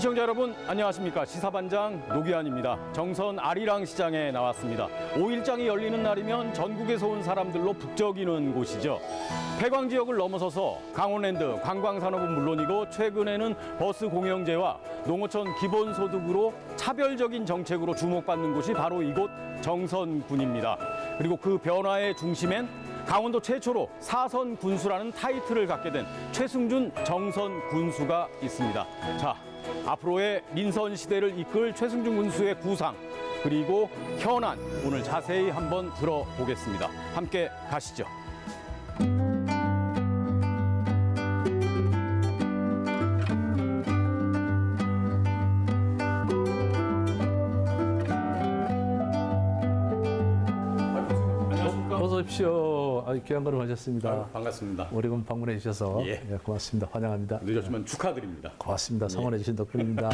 시청자 여러분 안녕하십니까. 시사반장 노기환입니다. 정선 아리랑 시장에 나왔습니다. 5일장이 열리는 날이면 전국에서 온 사람들로 북적이는 곳이죠. 폐광 지역을 넘어서서 강원랜드 관광산업은 물론이고 최근에는 버스 공영제와 농어촌 기본소득으로 차별적인 정책으로 주목받는 곳이 바로 이곳 정선군입니다. 그리고 그 변화의 중심엔 강원도 최초로 사선 군수라는 타이틀을 갖게 된 최승준 정선 군수가 있습니다. 자, 앞으로의 민선 시대를 이끌 최승준 군수의 구상 그리고 현안 오늘 자세히 한번 들어보겠습니다. 함께 가시죠. 어서 오십시오. 귀한 걸음 하셨습니다. 반갑습니다. 오래건 방문해 주셔서 예. 고맙습니다. 환영합니다. 늦었지만 축하드립니다. 고맙습니다. 성원해 주신 덕분입니다.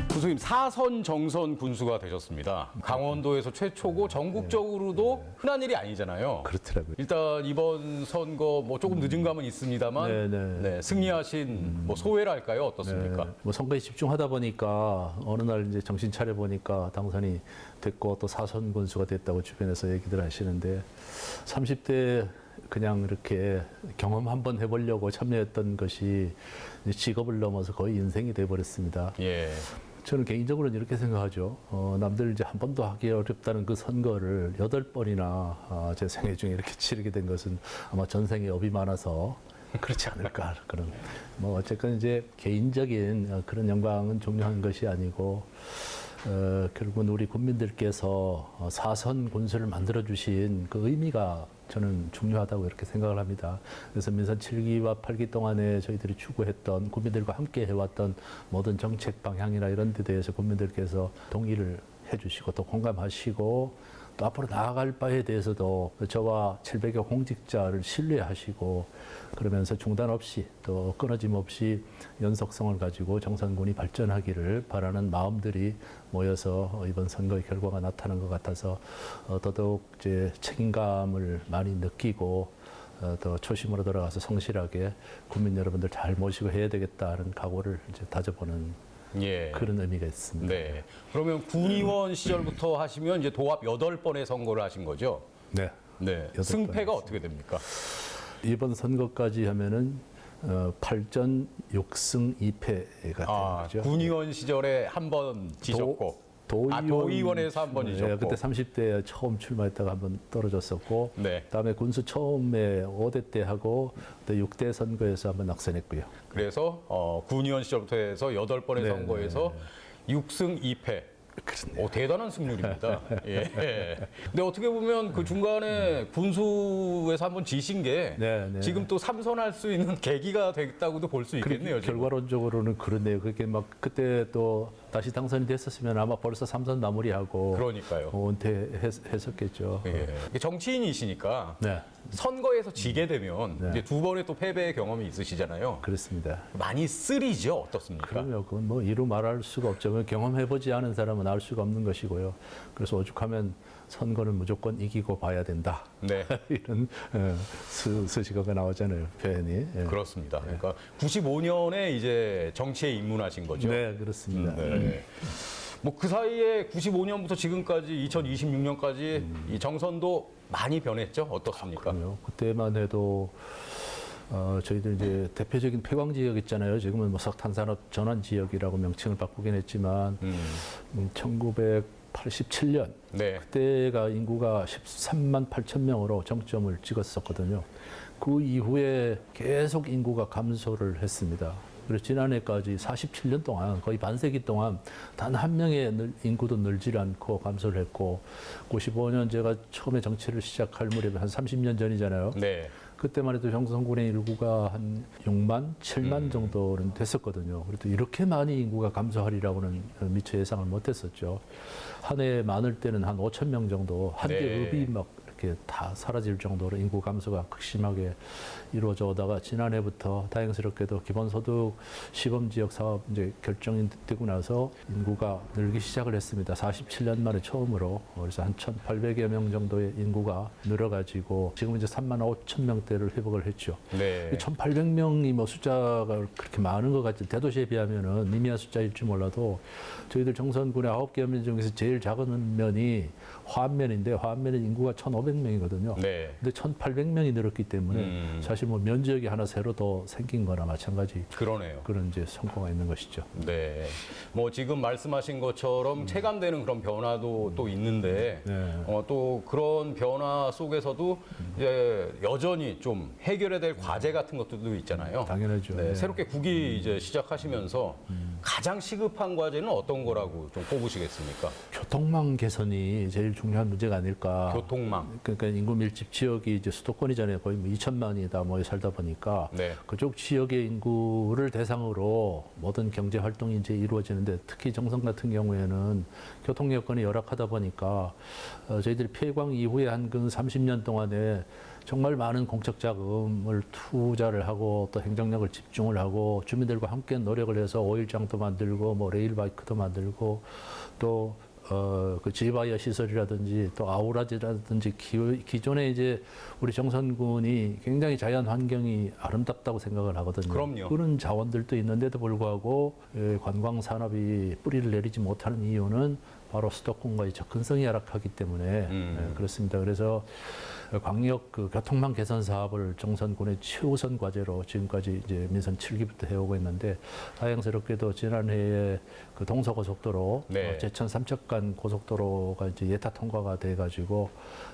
군수님 사선 정선 군수가 되셨습니다. 강원도에서 최초고 전국적으로도 흔한 일이 아니잖아요. 그렇더라고요. 일단 이번 선거 뭐 조금 늦은 감은 있습니다만 네, 승리하신 뭐 소회랄까요? 어떻습니까? 뭐 선거에 집중하다 보니까 어느 날 이제 정신 차려 보니까 당선이 됐고 또 사선 군수가 됐다고 주변에서 얘기들 하시는데 30대 그냥 이렇게 경험 한번 해보려고 참여했던 것이 이제 직업을 넘어서 거의 인생이 돼버렸습니다. 예. 저는 개인적으로는 이렇게 생각하죠. 남들 이제 한 번도 하기 어렵다는 그 선거를 8번이나 제 생애 중에 이렇게 치르게 된 것은 아마 전생에 업이 많아서 그렇지 않을까. 그런, 뭐, 어쨌건 이제 개인적인 그런 영광은 중요한 것이 아니고, 결국은 우리 국민들께서 사선 군수를 만들어주신 그 의미가 저는 중요하다고 이렇게 생각을 합니다. 그래서 민선 7기와 8기 동안에 저희들이 추구했던 국민들과 함께 해왔던 모든 정책 방향이나 이런 데 대해서 국민들께서 동의를 해주시고 또 공감하시고 또 앞으로 나아갈 바에 대해서도 저와 700여 공직자를 신뢰하시고 그러면서 중단 없이 또 끊어짐 없이 연속성을 가지고 정선군이 발전하기를 바라는 마음들이 모여서 이번 선거의 결과가 나타난 것 같아서 더더욱 이제 책임감을 많이 느끼고 더 초심으로 돌아가서 성실하게 국민 여러분들 잘 모시고 해야 되겠다는 각오를 이제 다져보는 예. 그런 의미가 있습니다. 네. 그러면 군의원 시절부터 하시면 이제 도합 8번의 선거를 하신 거죠? 네. 네. 8번 승패가 어떻게 됩니까? 이번 선거까지 하면은 8전 6승 2패가 되는 거죠. 군의원 시절에 한 번 지셨고. 도의원에서 한 번 지셨고. 네, 그때 30대에 처음 출마했다가 한 번 떨어졌었고, 네. 그다음에 군수 처음에 5대 때 하고, 또 6대 선거에서 한 번 낙선했고요. 그래서 군의원 시절부터 해서 8번의 네, 선거에서 6승 2패. 그렇네요. 대단한 승률입니다. 예. 근데 어떻게 보면 그 중간에 군수에서 한번 지신 게 지금 또 삼선할 수 있는 계기가 됐다고도 볼 수 있겠네요. 지금. 결과론적으로는 그렇네요. 그렇게 막 그때 또 다시 당선이 됐었으면 아마 벌써 삼선 마무리하고 그러니까요. 은퇴했었겠죠. 예. 정치인이시니까 네. 선거에서 지게 되면 이제 2번의 또 패배의 경험이 있으시잖아요. 그렇습니다. 많이 쓰리죠. 어떻습니까? 그럼요. 그건 뭐 이루 말할 수가 없죠. 경험해보지 않은 사람은 알 수가 없는 것이고요. 그래서 오죽하면 선거는 무조건 이기고 봐야 된다. 네. 이런 수식어가 나오잖아요. 표현이. 예. 그렇습니다. 그러니까 95년에 이제 정치에 입문하신 거죠. 네, 그렇습니다. 네. 뭐 그 사이에 95년부터 지금까지 2026년까지 이 정선도 많이 변했죠. 어떻습니까? 그럼요. 그때만 해도 저희들 이제 대표적인 폐광 지역 있잖아요. 지금은 뭐 석탄산업 전환 지역이라고 명칭을 바꾸긴 했지만 1987년 네. 그때가 인구가 13만 8천 명으로 정점을 찍었었거든요. 그 이후에 계속 인구가 감소를 했습니다. 그래서 지난해까지 47년 동안 거의 반세기 동안 단 한 명의 인구도 늘지 않고 감소를 했고 95년 제가 처음에 정치를 시작할 무렵에 한 30년 전이잖아요. 네. 그때만 해도 정선군의 인구가 한 6만, 7만 정도는 됐었거든요. 그래도 이렇게 많이 인구가 감소하리라고는 미처 예상을 못했었죠. 한 해에 많을 때는 한 5천 명 정도, 한 개 네. 읍이 막 이렇게 다 사라질 정도로 인구 감소가 극심하게 이루어져 오다가 지난해부터 다행스럽게도 기본소득 시범지역 사업 이제 결정이 되고 나서 인구가 늘기 시작을 했습니다. 47년 만에 처음으로. 그래서 한 1,800여 명 정도의 인구가 늘어가지고 지금 이제 3만 5천 명대를 회복을 했죠. 네. 1,800명이 뭐 숫자가 그렇게 많은 것 같지 대도시에 비하면은 미미한 숫자일지 몰라도 저희들 정선군의 9개 면 중에서 제일 작은 면이 화암면인데 화암면의 인구가 1,500명이거든요. 네. 근데 1,800명이 늘었기 때문에 사실 뭐 면적이 하나 새로 더 생긴 거나 마찬가지 그러네요. 그런 이제 성과가 있는 것이죠. 네. 뭐 지금 말씀하신 것처럼 체감되는 그런 변화도 또 있는데 네. 또 그런 변화 속에서도 이제 여전히 좀 해결해야 될 과제 같은 것들도 있잖아요. 당연하죠. 네, 네. 새롭게 국이 이제 시작하시면서 가장 시급한 과제는 어떤 거라고 좀 꼽으시겠습니까? 교통망 개선이 제일 중요한 문제가 아닐까. 교통망. 그러니까 인구 밀집 지역이 이제 수도권이잖아요. 거의 뭐 2천만이 다 모여 살다 보니까 네. 그쪽 지역의 인구를 대상으로 모든 경제 활동이 이제 이루어지는데 특히 정선 같은 경우에는 교통 여건이 열악하다 보니까 저희들이 폐광 이후에 한 근 30년 동안에 정말 많은 공적 자금을 투자를 하고 또 행정력을 집중을 하고 주민들과 함께 노력을 해서 오일장도 만들고 뭐 레일바이크도 만들고 또 그 지바이어 시설이라든지 또 아우라지라든지 기존에 이제 우리 정선군이 굉장히 자연 환경이 아름답다고 생각을 하거든요. 그럼요. 그런 자원들도 있는데도 불구하고 관광 산업이 뿌리를 내리지 못하는 이유는 바로 수도권과의 접근성이 열악하기 때문에 그렇습니다. 그래서 광역 그 교통망 개선 사업을 정선군의 최우선 과제로 지금까지 이제 민선 7기부터 해오고 있는데 다행스럽게도 지난해에 그 동서고속도로 네. 제천 삼척간 고속도로가 이제 예타 통과가 돼가지고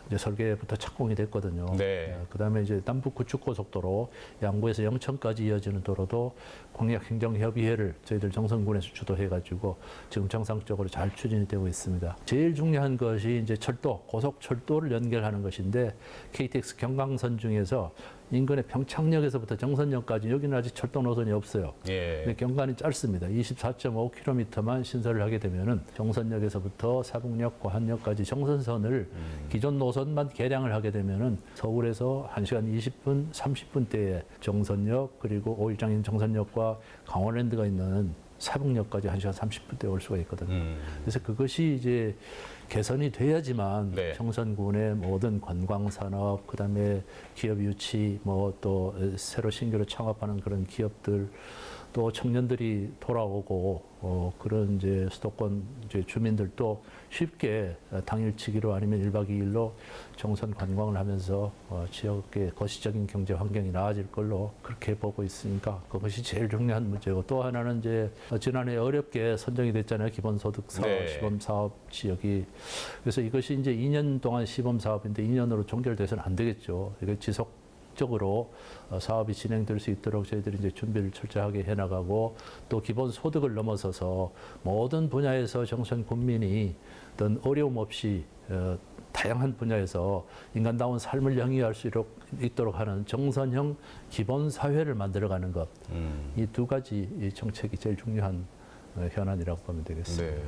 이제 설계부터 착공이 됐거든요. 네. 그다음에 이제 남북 구축고속도로 양구에서 영천까지 이어지는 도로도 광역행정협의회를 저희들 정선군에서 주도해가지고 지금 정상적으로 잘 추진이 되고 있습니다. 제일 중요한 것이 이제 철도, 고속철도를 연결하는 것인데 KTX 경강선 중에서 인근의 평창역에서부터 정선역까지 여기는 아직 철도 노선이 없어요. 예. 근데 경관이 짧습니다. 24.5km만 신설을 하게 되면은 정선역에서부터 사북역, 고한역까지 정선선을 기존 노선만 개량을 하게 되면은 서울에서 1시간 20분, 30분대에 정선역 그리고 오일장인 정선역과 강원랜드가 있는 사북역까지 1시간 30분대에 올 수가 있거든요. 그래서 그것이 이제 개선이 돼야지만 네. 정선군의 모든 관광 산업, 그다음에 기업 유치, 뭐 또 새로 신규로 창업하는 그런 기업들, 또 청년들이 돌아오고 그런 이제 수도권 이제 주민들도 쉽게 당일치기로 아니면 1박 2일로 정선 관광을 하면서 지역의 거시적인 경제 환경이 나아질 걸로 그렇게 보고 있으니까 그것이 제일 중요한 문제고 또 하나는 이제 지난해 어렵게 선정이 됐잖아요. 기본소득 사업, 네. 시범 사업 지역이. 그래서 이것이 이제 2년 동안 시범 사업인데 2년으로 종결돼서는 안 되겠죠. 이게 지속적으로 사업이 진행될 수 있도록 저희들이 이제 준비를 철저하게 해나가고 또 기본 소득을 넘어서서 모든 분야에서 정선 국민이 어떤 어려움 없이 다양한 분야에서 인간다운 삶을 영위할 수 있도록 하는 정선형 기본 사회를 만들어가는 것. 이 두 가지 이 정책이 제일 중요한 현안이라고 보면 되겠습니다. 네.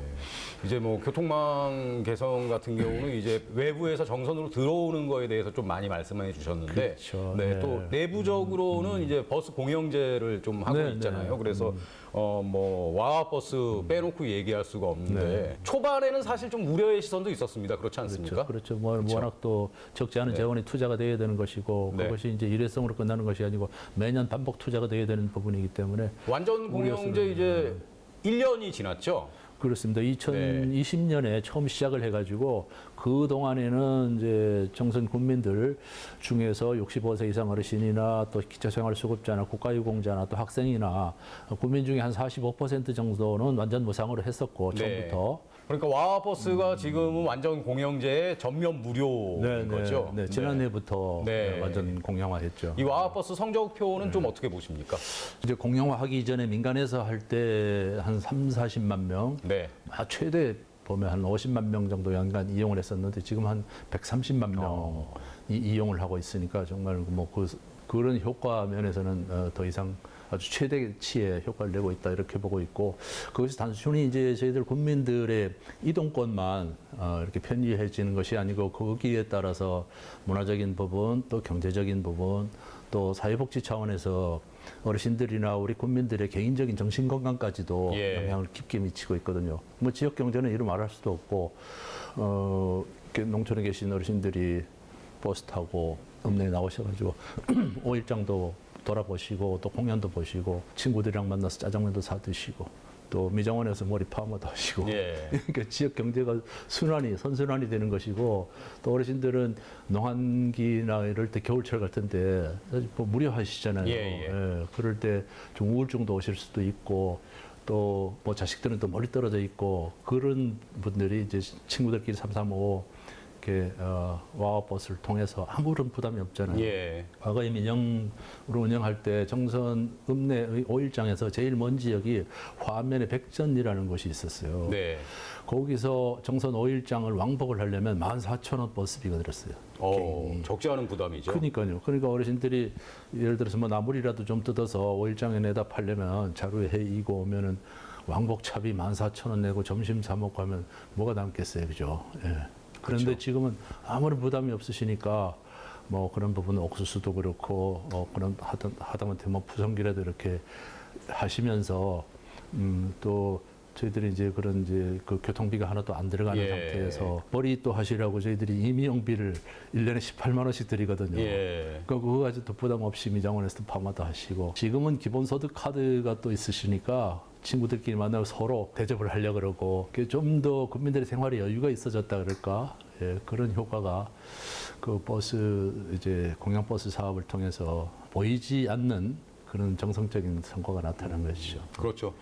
이제 뭐 교통망 개선 같은 경우는 이제 외부에서 정선으로 들어오는 거에 대해서 좀 많이 말씀해 주셨는데, 그렇죠. 네, 네. 또 내부적으로는 이제 버스 공영제를 좀 하고 네, 있잖아요. 네. 그래서 뭐 와와 버스 빼놓고 얘기할 수가 없는데 네. 초반에는 사실 좀 우려의 시선도 있었습니다. 그렇지 않습니까? 그렇죠. 뭐 워낙 또 적지 않은 네. 재원이 투자가 돼야 되는 것이고 네. 그것이 이제 일회성으로 끝나는 것이 아니고 매년 반복 투자가 돼야 되는 부분이기 때문에 완전 공영제 이제 1년이 지났죠. 그렇습니다. 2020년에 처음 시작을 해가지고 그 동안에는 이제 정선 국민들 중에서 65세 이상 어르신이나 또 기초생활수급자나 국가유공자나 또 학생이나 국민 중에 한 45% 정도는 완전 무상으로 했었고 처음부터. 그러니까 와와 버스가 지금은 완전 공영제의 전면 무료인 거죠. 네, 지난해부터 네. 완전 공영화했죠. 이 와와 버스 성적표는 좀 어떻게 보십니까? 이제 공영화하기 전에 민간에서 할 때 한 30-40만 명, 네. 최대 보면 한 50만 명 정도 연간 이용을 했었는데 지금 한 130만 명이 이용을 하고 있으니까 정말 뭐 그런 효과 면에서는 더 이상 아주 최대치의 효과를 내고 있다 이렇게 보고 있고 그것이 단순히 이제 저희들 국민들의 이동권만 이렇게 편리해지는 것이 아니고 거기에 따라서 문화적인 부분 또 경제적인 부분 또 사회복지 차원에서 어르신들이나 우리 국민들의 개인적인 정신 건강까지도 예. 영향을 깊게 미치고 있거든요. 뭐 지역 경제는 이루 말할 수도 없고 이렇게 농촌에 계신 어르신들이 버스 타고 읍내에 나오셔가지고 5일장도 돌아보시고 또 공연도 보시고 친구들이랑 만나서 짜장면도 사 드시고 또 미정원에서 머리 파마도 하시고 예. 그러니까 지역 경제가 선순환이 되는 것이고 또 어르신들은 농한기나 이럴 때 겨울철 같은데 사실 뭐 무료하시잖아요. 예. 예, 그럴 때 좀 우울증도 오실 수도 있고 또 뭐 자식들은 또 멀리 떨어져 있고 그런 분들이 이제 친구들끼리 삼삼오오 이렇게 와우버스를 통해서 아무런 부담이 없잖아요. 예. 과거에 민영으로 운영할 때 정선 읍내의 5일장에서 제일 먼 지역이 화면의 백전이라는 곳이 있었어요. 네. 거기서 정선 5일장을 왕복을 하려면 14,000원 버스비가 들었어요. 적지 않은 부담이죠. 그러니까요. 그러니까 어르신들이 예를 들어서 뭐 나물이라도 좀 뜯어서 5일장에 내다 팔려면 자루에 해 이고 오면은 왕복 차비 14,000원 내고 점심 사 먹고 하면 뭐가 남겠어요, 그죠? 예. 그런데 그렇죠. 지금은 아무런 부담이 없으시니까 뭐 그런 부분은 옥수수도 그렇고 그런 하다못해 뭐 부성기라도 이렇게 하시면서 또 저희들이 이제 그런 이제 그 교통비가 하나도 안 들어가는 예. 상태에서 머리 또 하시라고 저희들이 임의용비를 1년에 18만 원씩 드리거든요. 예. 그거 가지고 또 부담 없이 미장원에서 파마도 하시고 지금은 기본소득 카드가 또 있으시니까 친구들끼리 만나고 서로 대접을 하려 그러고 좀 더 국민들의 생활에 여유가 있어졌다 그럴까 예, 그런 효과가 그 버스 이제 공영버스 사업을 통해서 보이지 않는 그런 정성적인 성과가 나타난 것이죠. 그렇죠.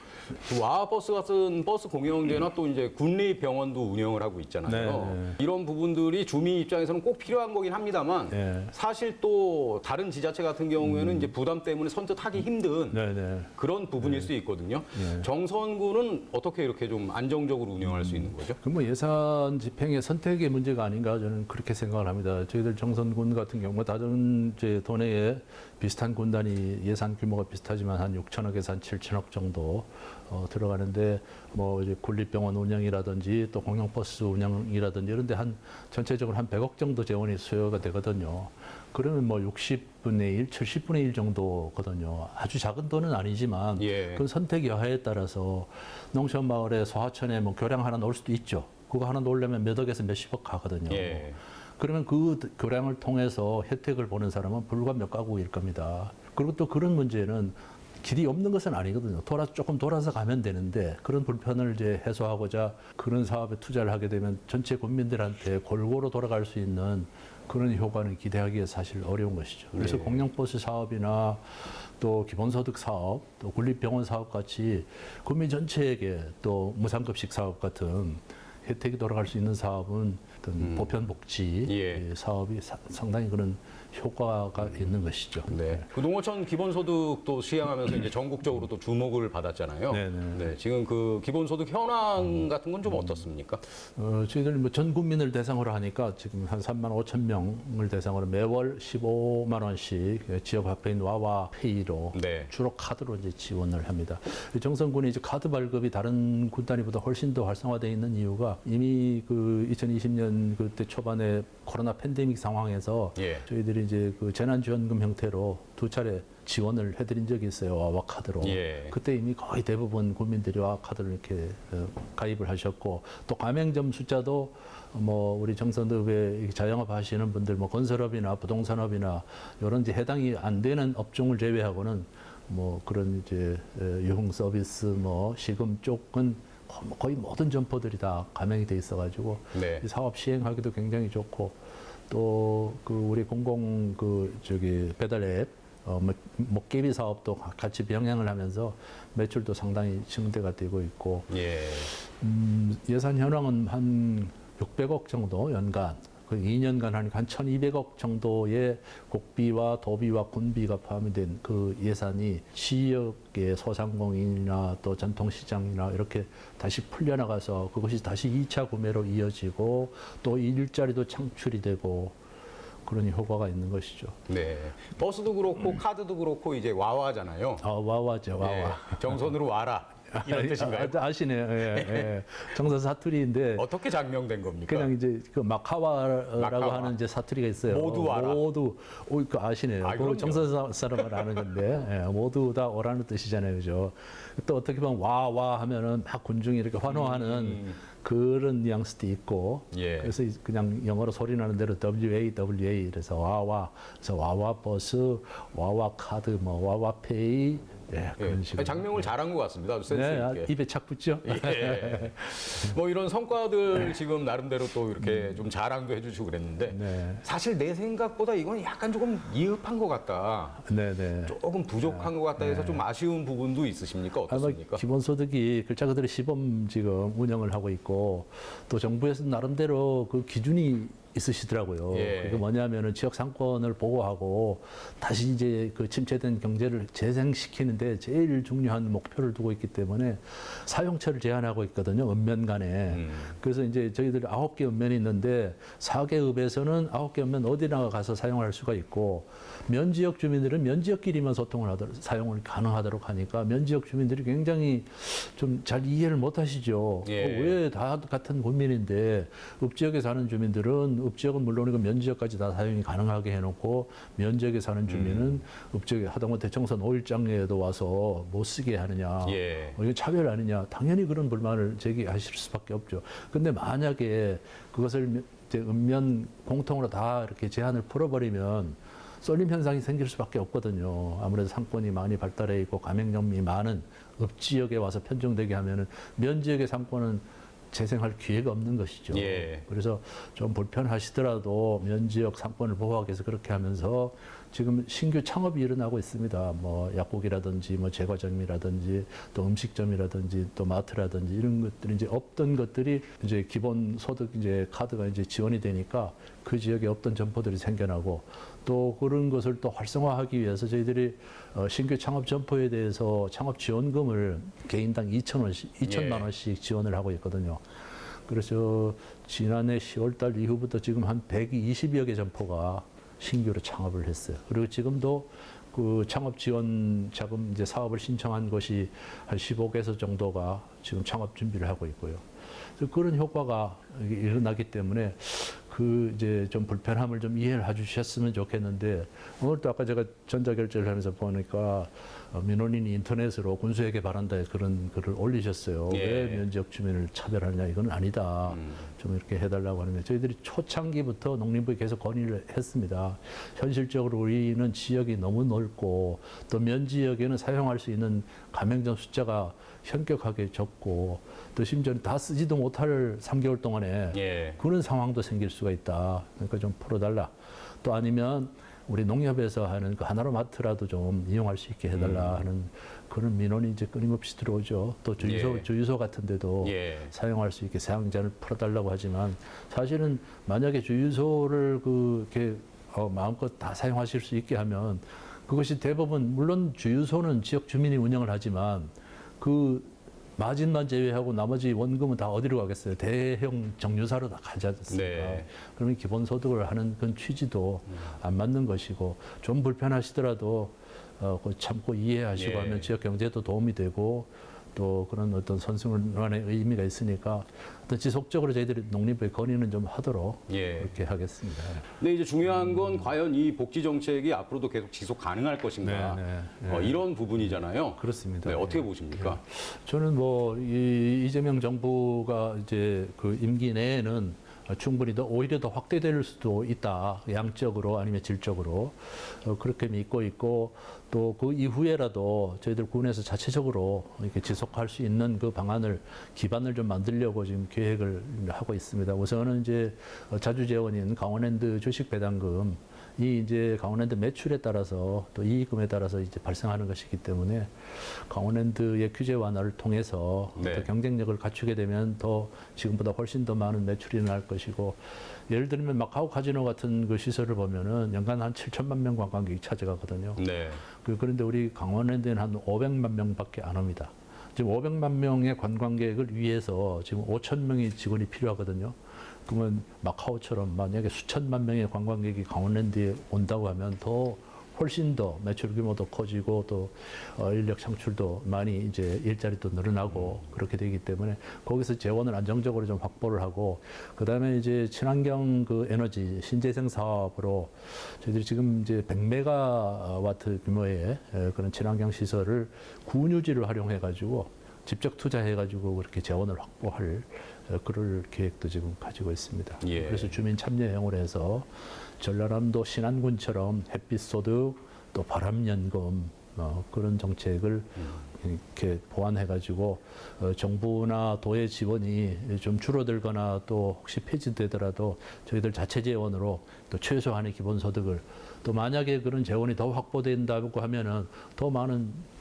그 와버스 같은 버스 공영제나 또 이제 군립병원도 운영을 하고 있잖아요. 네. 이런 부분들이 주민 입장에서는 꼭 필요한 거긴 합니다만 네. 사실 또 다른 지자체 같은 경우에는 이제 부담 때문에 선뜻 하기 힘든 네네. 그런 부분일 수 있거든요. 네. 정선구는 어떻게 이렇게 좀 안정적으로 운영할 수 있는 거죠? 그 뭐 예산 집행의 선택의 문제가 아닌가 저는 그렇게 생각을 합니다. 저희들 정선군 같은 경우 다른 이제 도내에 비슷한 군단이 예산 규모가 비슷하지만 한 6천억에서 한 7천억 정도 들어가는데 뭐 이제 군립병원 운영이라든지 또 공영버스 운영이라든지 이런데 한 전체적으로 한 100억 정도 재원이 소요가 되거든요. 그러면 뭐 60분의 1, 70분의 1 정도거든요. 아주 작은 돈은 아니지만 예. 그 선택 여하에 따라서 농촌 마을에 소하천에 뭐 교량 하나 놓을 수도 있죠. 그거 하나 놓으려면 몇 억에서 몇십억 가거든요. 예. 그러면 그 교량을 통해서 혜택을 보는 사람은 불과 몇 가구일 겁니다. 그리고 또 그런 문제는 길이 없는 것은 아니거든요. 조금 돌아서 가면 되는데 그런 불편을 이제 해소하고자 그런 사업에 투자를 하게 되면 전체 국민들한테 골고루 돌아갈 수 있는 그런 효과는 기대하기에 사실 어려운 것이죠. 그래서 네. 공영버스 사업이나 또 기본소득 사업, 또 군립병원 사업 같이 국민 전체에게 또 무상급식 사업 같은 혜택이 돌아갈 수 있는 사업은 어떤 보편복지 예. 사업이 상당히 그런 효과가 있는 것이죠. 네. 그 농어촌 기본소득도 시행하면서 이제 전국적으로 또 주목을 받았잖아요. 네네. 네. 지금 그 기본소득 현황 같은 건 좀 어떻습니까? 저희들 뭐 전 국민을 대상으로 하니까 지금 한 3만 5천 명을 대상으로 매월 15만 원씩 지역 화폐인 와와 페이로 네. 주로 카드로 이제 지원을 합니다. 정선군이 이제 카드 발급이 다른 군단위보다 훨씬 더 활성화되어 있는 이유가 이미 그 2020년 그때 초반에 코로나 팬데믹 상황에서 예. 저희들이 이제 그 재난지원금 형태로 2차례 지원을 해드린 적이 있어요. 와와 카드로. 예. 그때 이미 거의 대부분 국민들이 와와 카드를 이렇게 가입을 하셨고 또 가맹점 숫자도 뭐 우리 정선읍에 자영업 하시는 분들 뭐 건설업이나 부동산업이나 이런 이제 해당이 안 되는 업종을 제외하고는 뭐 그런 이제 유흥 서비스 뭐 시금 쪽은 거의 모든 점포들이 다 가맹이 돼 있어가지고 네. 이 사업 시행하기도 굉장히 좋고 또 그 우리 공공 그 저기 배달 앱 먹개비 사업도 같이 병행을 하면서 매출도 상당히 증대가 되고 있고 예. 예산 현황은 한 600억 정도 연간 그 2년간 하니까 한 1,200억 정도의 국비와 도비와 군비가 포함이 된 그 예산이 지역의 소상공인이나 또 전통시장이나 이렇게 다시 풀려나가서 그것이 다시 2차 구매로 이어지고 또 일자리도 창출이 되고 그런 효과가 있는 것이죠. 네. 버스도 그렇고 카드도 그렇고 이제 와와잖아요. 와와죠, 와와. 예, 정선으로 와라. 이런 뜻인가요? 아시네요. 예, 예. 정선 사투리인데 어떻게 장명된 겁니까? 그냥 이제 그 마카와라고 마카와. 하는 이제 사투리가 있어요. 모두 와라. 모두 그 아시네요. 아, 그 그럼요. 정선 사람은 아는 건데 예, 모두 다 오라는 뜻이잖아요, 그죠? 또 어떻게 보면 와와 하면은 막 군중이 이렇게 환호하는 그런 뉘앙스도 있고. 예. 그래서 그냥 영어로 소리 나는 대로 WA 그래서 와와, 그래서 와와 버스, 와와 카드, 뭐 와와 페이. 예, 그런 예. 식으로. 장명을 잘한 것 같습니다. 아주 센스 네, 있게. 입에 착 붙죠. 예. 뭐 이런 성과들 지금 나름대로 또 이렇게 좀 자랑도 해주시고 그랬는데 네. 사실 내 생각보다 이건 약간 조금 미흡한 것 같다. 네네. 조금 부족한 것 같다 해서 좀 아쉬운 부분도 있으십니까? 아마 어떻습니까? 기본소득이 글자 그대로 시범 지금 운영을 하고 있고 또 정부에서 나름대로 그 기준이 있으시더라고요. 예. 그게 뭐냐면은 지역 상권을 보호하고 다시 이제 그 침체된 경제를 재생시키는데 제일 중요한 목표를 두고 있기 때문에 사용처를 제한하고 있거든요. 읍면 간에. 그래서 이제 저희들 9개 읍면이 있는데 4개 읍에서는 9개 읍면 어디나 가서 사용할 수가 있고 면 지역 주민들은 면 지역끼리만 소통을 하도록 사용을 가능하도록 하니까 면 지역 주민들이 굉장히 좀 잘 이해를 못 하시죠. 예. 왜 다 같은 국민인데 읍 지역에 사는 주민들은 읍 지역은 물론이고 면 지역까지 다 사용이 가능하게 해놓고 면 지역에 사는 주민은 읍 지역에 하다못해 정선 5일장에도 와서 못 쓰게 하느냐. 예. 이거 차별 아니냐. 당연히 그런 불만을 제기하실 수밖에 없죠. 근데 만약에 그것을 이제 읍면 공통으로 다 이렇게 제한을 풀어버리면 쏠림 현상이 생길 수밖에 없거든요. 아무래도 상권이 많이 발달해 있고 가맹점이 많은 읍 지역에 와서 편중되게 하면은 면 지역의 상권은 재생할 기회가 없는 것이죠. 예. 그래서 좀 불편하시더라도 면 지역 상권을 보호하기 위해서 그렇게 하면서 지금 신규 창업이 일어나고 있습니다. 뭐 약국이라든지 뭐 제과점이라든지 또 음식점이라든지 또 마트라든지 이런 것들이 이제 없던 것들이 이제 기본 소득 이제 카드가 이제 지원이 되니까 그 지역에 없던 점포들이 생겨나고 또 그런 것을 또 활성화하기 위해서 저희들이 신규 창업 점포에 대해서 창업 지원금을 개인당 2천만 원씩 지원을 하고 있거든요. 그래서 지난해 10월달 이후부터 지금 한 120여 개 점포가 신규로 창업을 했어요. 그리고 지금도 그 창업 지원 자금 이제 사업을 신청한 것이 한 15개소 정도가 지금 창업 준비를 하고 있고요. 그래서 그런 효과가 일어나기 때문에 그 이제 좀 불편함을 좀 이해를 해주셨으면 좋겠는데 오늘 또 아까 제가 전자결제를 하면서 보니까 민원인이 인터넷으로 군수에게 바란다 그런 글을 올리셨어요. 예. 왜 면지역 주민을 차별하느냐 이건 아니다. 좀 이렇게 해달라고 하는데 저희들이 초창기부터 농림부에 계속 건의를 했습니다. 현실적으로 우리는 지역이 너무 넓고 또 면지역에는 사용할 수 있는 가맹점 숫자가 현격하게 적고 또 심지어는 다 쓰지도 못할 3개월 동안에 예. 그런 상황도 생길 수가 있다. 그러니까 좀 풀어달라. 또 아니면 우리 농협에서 하는 그 하나로마트라도 좀 이용할 수 있게 해달라 하는 그런 민원이 이제 끊임없이 들어오죠. 또 예. 주유소 같은 데도 예. 사용할 수 있게 사용자를 풀어달라고 하지만 사실은 만약에 주유소를 그렇게 마음껏 다 사용하실 수 있게 하면 그것이 대부분 물론 주유소는 지역 주민이 운영을 하지만 그 마진만 제외하고 나머지 원금은 다 어디로 가겠어요? 대형 정유사로 다 가지 않습니까? 네. 그러면 기본소득을 하는 그런 취지도 안 맞는 것이고 좀 불편하시더라도 그 참고 이해하시고 예. 하면 지역 경제도 도움이 되고 또 그런 어떤 선순환의 의미가 있으니까 어떤 지속적으로 저희들이 농림부에 건의는 좀 하도록 예. 그렇게 하겠습니다. 근데 이제 중요한 건 과연 이 복지 정책이 앞으로도 계속 지속 가능할 것인가 네, 네, 네. 이런 부분이잖아요. 그렇습니다. 네, 어떻게 예. 보십니까? 저는 뭐 이재명 정부가 이제 그 임기 내에는 충분히 오히려 더 확대될 수도 있다. 양적으로 아니면 질적으로 그렇게 믿고 있고 또 그 이후에라도 저희들 군에서 자체적으로 이렇게 지속할 수 있는 그 방안을 기반을 좀 만들려고 지금 계획을 하고 있습니다. 우선은 이제 자주 재원인 강원랜드 주식 배당금 이 이제 강원랜드 매출에 따라서 또 이익금에 따라서 이제 발생하는 것이기 때문에 강원랜드의 규제 완화를 통해서 네. 또 경쟁력을 갖추게 되면 더 지금보다 훨씬 더 많은 매출이 날 것이고 예를 들면 마카오 카지노 같은 그 시설을 보면은 연간 한 7천만 명 관광객이 찾아가거든요. 네. 그런데 우리 강원랜드는 한 500만 명밖에 안 옵니다. 지금 500만 명의 관광객을 위해서 지금 5천 명의 직원이 필요하거든요. 그러면 마카오처럼 만약에 수천만 명의 관광객이 강원랜드에 온다고 하면 더 훨씬 더 매출 규모도 커지고 또 인력 창출도 많이 이제 일자리도 늘어나고 그렇게 되기 때문에 거기서 재원을 안정적으로 좀 확보를 하고 그다음에 이제 친환경 그 에너지 신재생 사업으로 저희들이 지금 이제 100메가와트 규모의 그런 친환경 시설을 구유지를 활용해 가지고 직접 투자해 가지고 그렇게 재원을 확보할 그럴 계획도 지금 가지고 있습니다. 예. 그래서 주민 참여형으로 해서 전라남도 신안군처럼 햇빛 소득 또 바람연금 그런 정책을 이렇게 보완해 가지고 정부나 도의 지원이 좀 줄어들거나 또 혹시 폐지되더라도 저희들 자체 재원으로 또 최소한의 기본소득을 또 만약에 그런 재원이 더 확보된다고 하면은 더 많은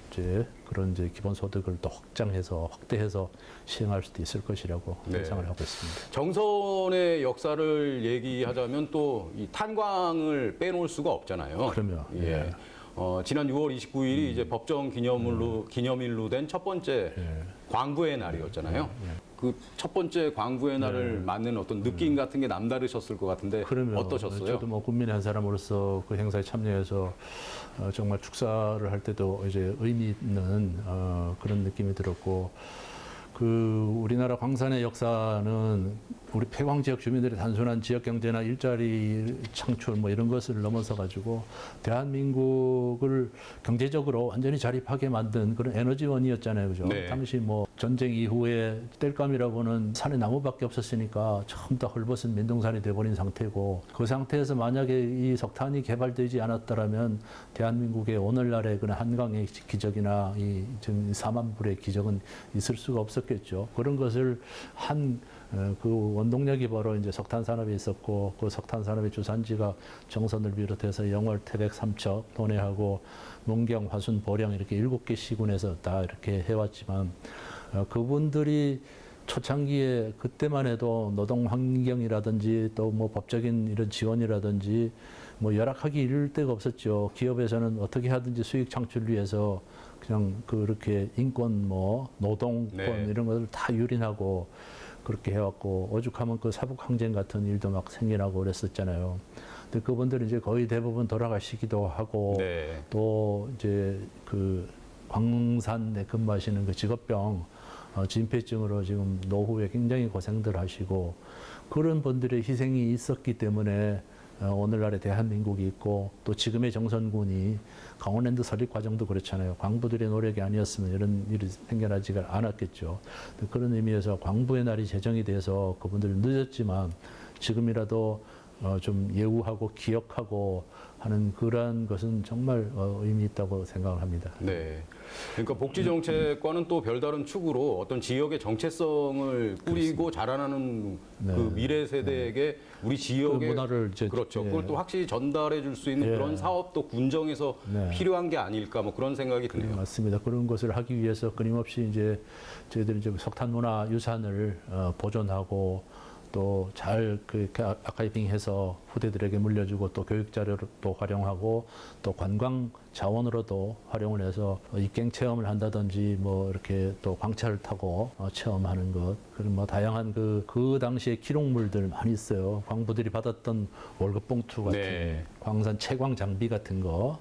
그런 기본소득을 또 확대해서 시행할 수도 있을 것이라고 네. 예상을 하고 있습니다. 정선의 역사를 얘기하자면 또 이 탄광을 빼놓을 수가 없잖아요. 그럼요. 예. 지난 6월 29일이 이제 법정 기념일로 된 첫 번째 광부의 날이었잖아요. 그 첫 번째 광부의 날을 맞는 어떤 느낌 같은 게 남다르셨을 것 같은데 그러면 어떠셨어요? 저도 뭐 국민의 한 사람으로서 그 행사에 참여해서 정말 축사를 할 때도 이제 의미 있는 그런 느낌이 들었고 그 우리나라 광산의 역사는 우리 폐광 지역 주민들의 단순한 지역 경제나 일자리 창출 뭐 이런 것을 넘어서 가지고 대한민국을 경제적으로 완전히 자립하게 만든 그런 에너지원이었잖아요, 그죠? 네. 당시 뭐 전쟁 이후에 땔감이라고는 산에 나무밖에 없었으니까 전부 다 헐벗은 민둥산이 돼버린 상태고 그 상태에서 만약에 이 석탄이 개발되지 않았더라면 대한민국의 오늘날의 그런 한강의 기적이나 이 지금 4만 불의 기적은 있을 수가 없었겠죠. 그런 것을 그 원동력이 바로 이제 석탄 산업이 있었고 그 석탄 산업의 주산지가 정선을 비롯해서 영월, 태백, 삼척, 도내하고 문경, 화순, 보령 이렇게 7개 시군에서 다 이렇게 해왔지만 그분들이 초창기에 그때만 해도 노동 환경이라든지 또 뭐 법적인 이런 지원이라든지 뭐 열악하기 이를 데가 없었죠. 기업에서는 어떻게 하든지 수익 창출을 위해서 그냥 그렇게 인권 뭐 노동권 네. 이런 것을 다 유린하고 그렇게 해왔고 오죽하면 그 사북 항쟁 같은 일도 막 생겨나고 그랬었잖아요. 근데 그분들은 이제 거의 대부분 돌아가시기도 하고 네. 또 이제 그 광산에 근무하시는 그 직업병 진폐증으로 지금 노후에 굉장히 고생들 하시고 그런 분들의 희생이 있었기 때문에 오늘날의 대한민국이 있고 또 지금의 정선군이 강원랜드 설립 과정도 그렇잖아요. 광부들의 노력이 아니었으면 이런 일이 생겨나지가 않았겠죠. 그런 의미에서 광부의 날이 제정이 돼서 그분들 늦었지만 지금이라도 좀 예우하고 기억하고 하는 그러한 것은 정말 의미 있다고 생각을 합니다. 네. 그러니까 복지 정책과는 또 별다른 축으로 어떤 지역의 정체성을 꾸리고 자라나는 네. 그 미래 세대에게 우리 지역의 그 문화를 이제 그렇죠. 예. 그걸 또 확실히 전달해 줄 수 있는 예. 그런 사업도 군정에서 네. 필요한 게 아닐까 뭐 그런 생각이 네, 드네요. 맞습니다. 그런 것을 하기 위해서 끊임없이 이제 저희들이 이제 석탄 문화 유산을 보존하고 또 잘 그 아카이빙해서 후대들에게 물려주고 또 교육 자료로 또 활용하고 또 관광 자원으로도 활용을 해서 입경 체험을 한다든지 뭐 이렇게 또 광차를 타고 체험하는 것 그리고 뭐 다양한 그 당시에 기록물들 많이 있어요. 광부들이 받았던 월급 봉투 같은 네. 광산 채광 장비 같은 거.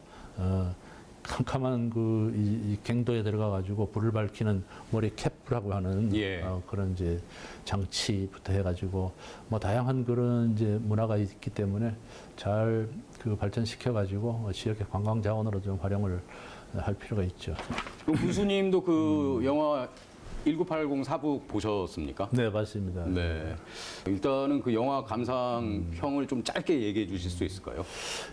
캄캄한 이 갱도에 들어가 가지고 불을 밝히는 머리 캡이라고 하는 예. 그런 이제 장치부터 해가지고 뭐 다양한 그런 이제 문화가 있기 때문에 잘 그 발전시켜 가지고 지역의 관광 자원으로 좀 활용을 할 필요가 있죠. 그럼 군수님도 그 영화 1980 사북 보셨습니까? 네, 맞습니다. 네. 일단은 그 영화 감상평을 좀 짧게 얘기해 주실 수 있을까요?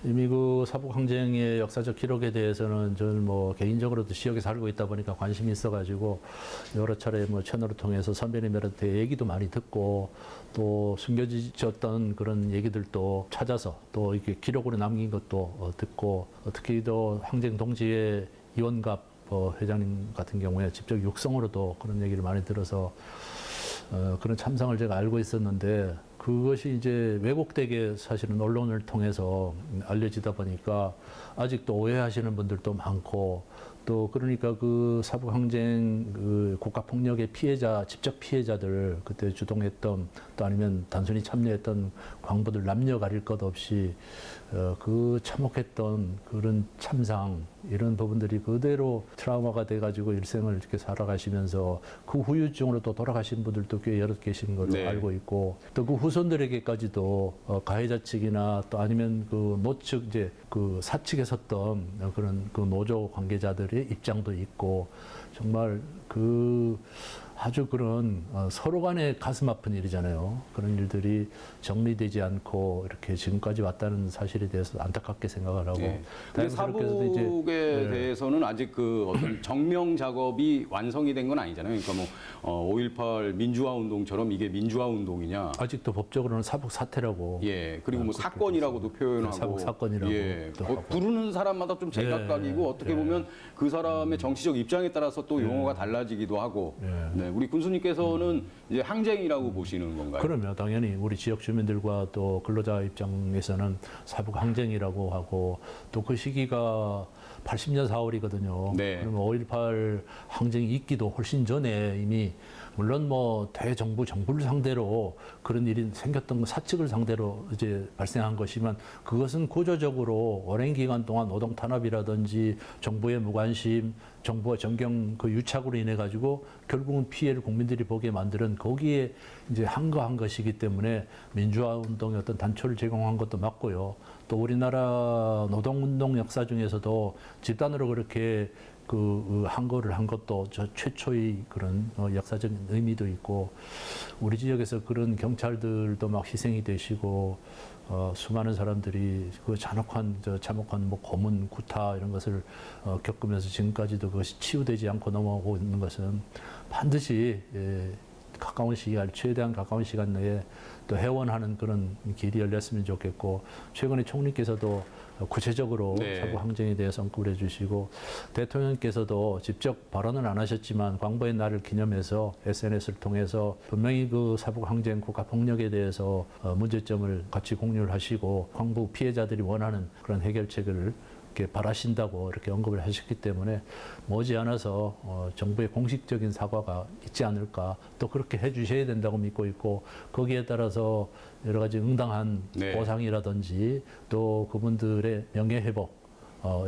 이미 그 사북 항쟁의 역사적 기록에 대해서는 저는 뭐 개인적으로도 지역에 살고 있다 보니까 관심이 있어가지고 여러 차례 뭐 채널을 통해서 선배님들한테 얘기도 많이 듣고 또 숨겨졌던 그런 얘기들도 찾아서 또 이렇게 기록으로 남긴 것도 듣고 특히 또 항쟁 동지의 이원갑 회장님 같은 경우에 직접 육성으로도 그런 얘기를 많이 들어서 그런 참상을 제가 알고 있었는데 그것이 이제 왜곡되게 사실은 언론을 통해서 알려지다 보니까 아직도 오해하시는 분들도 많고 또 그러니까 그 사북 항쟁 그 국가 폭력의 피해자, 직접 피해자들 그때 주동했던 또 아니면 단순히 참여했던 광부들 남녀 가릴 것 없이 그 참혹했던 그런 참상 이런 부분들이 그대로 트라우마가 돼가지고 일생을 이렇게 살아가시면서 그 후유증으로 또 돌아가신 분들도 꽤 여럿 계신 걸로 네. 알고 있고 또 그 후손들에게까지도 가해자 측이나 또 아니면 그 노측 이제 그 사측에 섰던 그런 그 노조 관계자들의 입장도 있고 정말 그 아주 그런 서로 간에 가슴 아픈 일이잖아요. 그런 일들이 정리되지 않고 이렇게 지금까지 왔다는 사실에 대해서 안타깝게 생각을 하고 네. 근데 다행스럽게도 이제 사북에 대해서는 아직 그 어떤 정명 작업이 완성이 된 건 아니잖아요. 그러니까 뭐 5.18 민주화 운동처럼 이게 민주화 운동이냐? 아직도 법적으로는 사북 사태라고. 예. 그리고 뭐 사건이라고도 표현하고 사북 사건이라고 예. 또 하고. 부르는 사람마다 좀 제각각이고 어떻게 보면 그 사람의 정치적 입장에 따라서 또 용어가 달라지기도 하고. 네. 우리 군수님께서는 이제 항쟁이라고 보시는 건가요? 그러면 당연히 우리 지역 주민들과 또 근로자 입장에서는 사북 항쟁이라고 하고 또 그 시기가 80년 4월이거든요. 네. 그러면 5.18 항쟁이 있기도 훨씬 전에 이미 물론 뭐 정부를 상대로 그런 일이 생겼던 거 사측을 상대로 이제 발생한 것이지만 그것은 구조적으로 오랜 기간 동안 노동 탄압이라든지 정부의 무관심, 정부와 정경 그 유착으로 인해 가지고 결국은 피해를 국민들이 보게 만드는 거기에 이제 한거한 것이기 때문에 민주화 운동의 어떤 단초를 제공한 것도 맞고요. 또 우리나라 노동운동 역사 중에서도 집단으로 그렇게 그 한거를 한 것도 저 최초의 그런 역사적인 의미도 있고 우리 지역에서 그런 경찰들도 막 희생이 되시고 수많은 사람들이 그 참혹한 뭐 고문, 구타 이런 것을 겪으면서 지금까지도 그것이 치유되지 않고 넘어가고 있는 것은 반드시 가까운 시간, 최대한 가까운 시간 내에 또 해원하는 그런 길이 열렸으면 좋겠고 최근에 총리께서도 구체적으로 네. 사북 항쟁에 대해서 언급을 해주시고 대통령께서도 직접 발언은 안 하셨지만 광복의 날을 기념해서 SNS를 통해서 분명히 그 사북 항쟁 국가 폭력에 대해서 문제점을 같이 공유를 하시고 광복 피해자들이 원하는 그런 해결책을 이렇게 바라신다고 이렇게 언급을 하셨기 때문에 머지않아서 정부의 공식적인 사과가 있지 않을까 또 그렇게 해주셔야 된다고 믿고 있고 거기에 따라서 여러 가지 응당한 네. 보상이라든지 또 그분들의 명예회복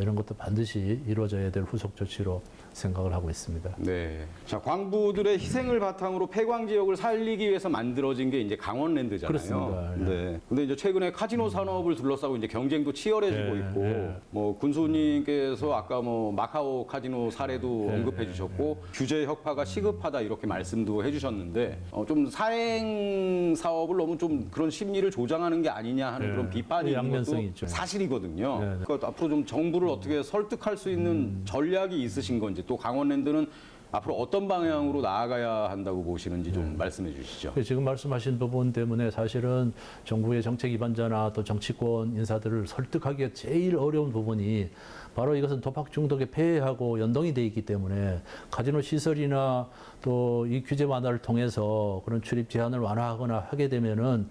이런 것도 반드시 이루어져야 될 후속 조치로 생각을 하고 있습니다. 네. 자, 광부들의 희생을 바탕으로 폐광 지역을 살리기 위해서 만들어진 게 이제 강원랜드잖아요. 그렇습니다. 네. 근데 이제 최근에 카지노 산업을 둘러싸고 이제 경쟁도 치열해지고 있고 뭐 군수님께서 아까 뭐 마카오 카지노 사례도 언급해 주셨고 규제 혁파가 시급하다 이렇게 말씀도 해 주셨는데 좀 사행 사업을 너무 좀 그런 심리를 조장하는 게 아니냐 하는 그런 비판이 있는 것도 양면성이 있죠. 사실이거든요. 그러니까 앞으로 좀 정부를 어떻게 설득할 수 있는 전략이 있으신 건지 또 강원랜드는 앞으로 어떤 방향으로 나아가야 한다고 보시는지 좀 말씀해 주시죠. 지금 말씀하신 부분 때문에 사실은 정부의 정책 위반자나 또 정치권 인사들을 설득하기가 제일 어려운 부분이 바로 이것은 도박 중독에 폐해하고 연동이 돼 있기 때문에 카지노 시설이나 또 이 규제 완화를 통해서 그런 출입 제한을 완화하거나 하게 되면은